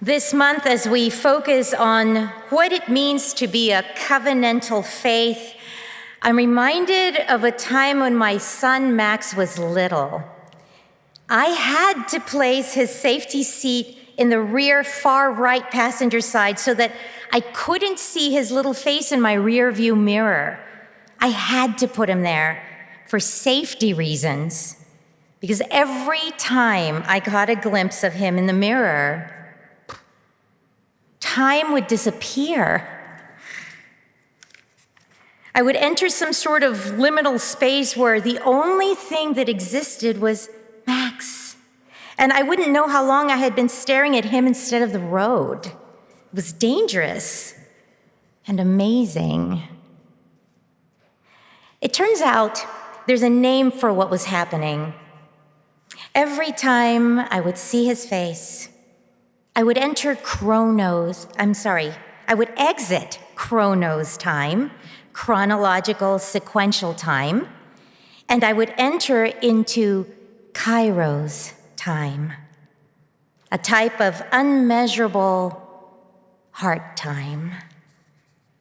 This month, as we focus on what it means to be a covenantal faith, I'm reminded of a time when my son Max was little. I had to place his safety seat in the rear far right passenger side so that I couldn't see his little face in my rear view mirror. I had to put him there for safety reasons, because every time I got a glimpse of him in the mirror, time would disappear. I would enter some sort of liminal space where the only thing that existed was Max. And I wouldn't know how long I had been staring at him instead of the road. It was dangerous and amazing. It turns out there's a name for what was happening. Every time I would see his face, I would exit chronos time, chronological sequential time, and I would enter into kairos time, a type of unmeasurable heart time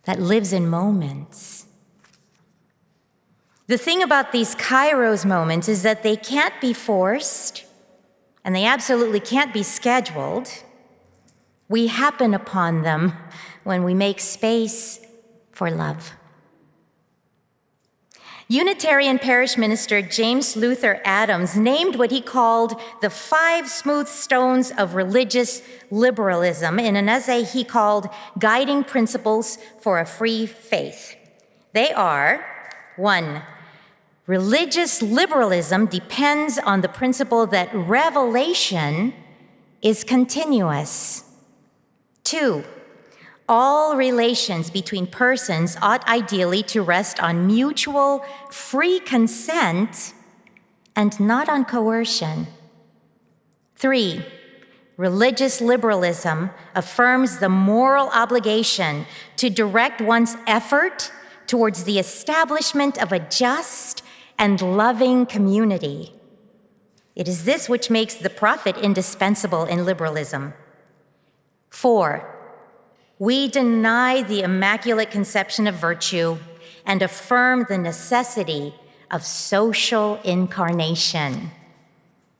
that lives in moments. The thing about these kairos moments is that they can't be forced, and they absolutely can't be scheduled. We happen upon them when we make space for love. Unitarian parish minister James Luther Adams named what he called the 5 smooth stones of religious liberalism in an essay he called Guiding Principles for a Free Faith. They are: 1, religious liberalism depends on the principle that revelation is continuous. 2, all relations between persons ought ideally to rest on mutual free consent and not on coercion. 3, religious liberalism affirms the moral obligation to direct one's effort towards the establishment of a just and loving community. It is this which makes the prophet indispensable in liberalism. 4, we deny the Immaculate Conception of virtue and affirm the necessity of social incarnation.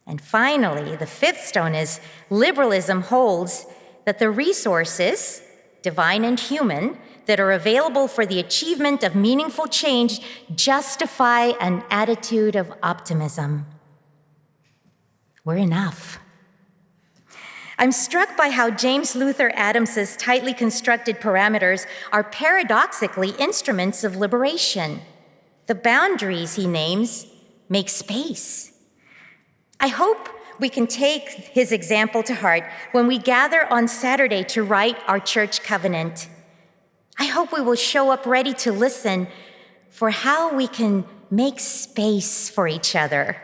And finally, the 5th stone is liberalism holds that the resources, divine and human, that are available for the achievement of meaningful change justify an attitude of optimism. We're enough. I'm struck by how James Luther Adams's tightly constructed parameters are paradoxically instruments of liberation. The boundaries he names make space. I hope we can take his example to heart when we gather on Saturday to write our church covenant. I hope we will show up ready to listen for how we can make space for each other.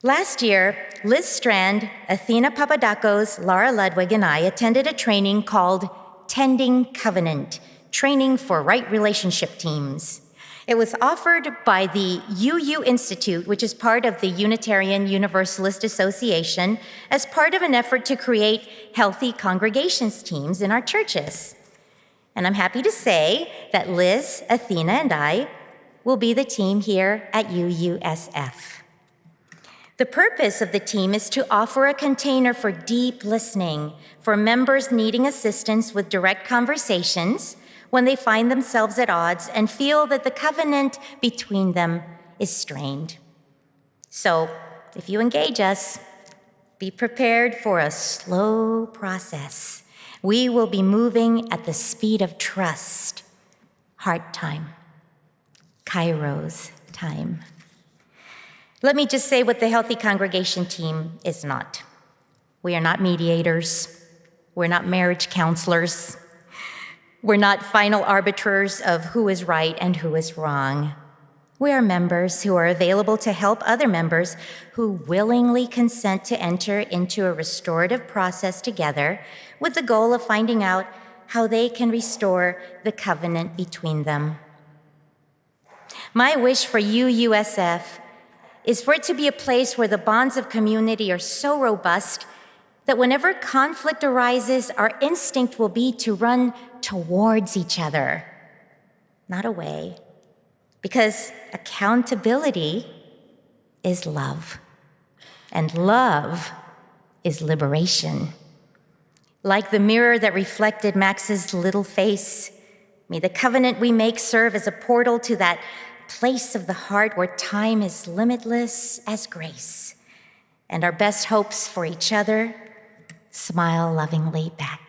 Last year, Liz Strand, Athena Papadakos, Laura Ludwig, and I attended a training called Tending Covenant, Training for Right Relationship Teams. It was offered by the UU Institute, which is part of the Unitarian Universalist Association, as part of an effort to create healthy congregations teams in our churches. And I'm happy to say that Liz, Athena, and I will be the team here at UUSF. The purpose of the team is to offer a container for deep listening for members needing assistance with direct conversations when they find themselves at odds and feel that the covenant between them is strained. So, if you engage us, be prepared for a slow process. We will be moving at the speed of trust, heart time, kairos time. Let me just say what the Healthy Congregation team is not. We are not mediators. We're not marriage counselors. We're not final arbiters of who is right and who is wrong. We are members who are available to help other members who willingly consent to enter into a restorative process together with the goal of finding out how they can restore the covenant between them. My wish for UUSF is for it to be a place where the bonds of community are so robust that whenever conflict arises, our instinct will be to run towards each other, not away, because accountability is love, and love is liberation. Like the mirror that reflected Max's little face, may the covenant we make serve as a portal to that place of the heart where time is limitless as grace, and our best hopes for each other smile lovingly back.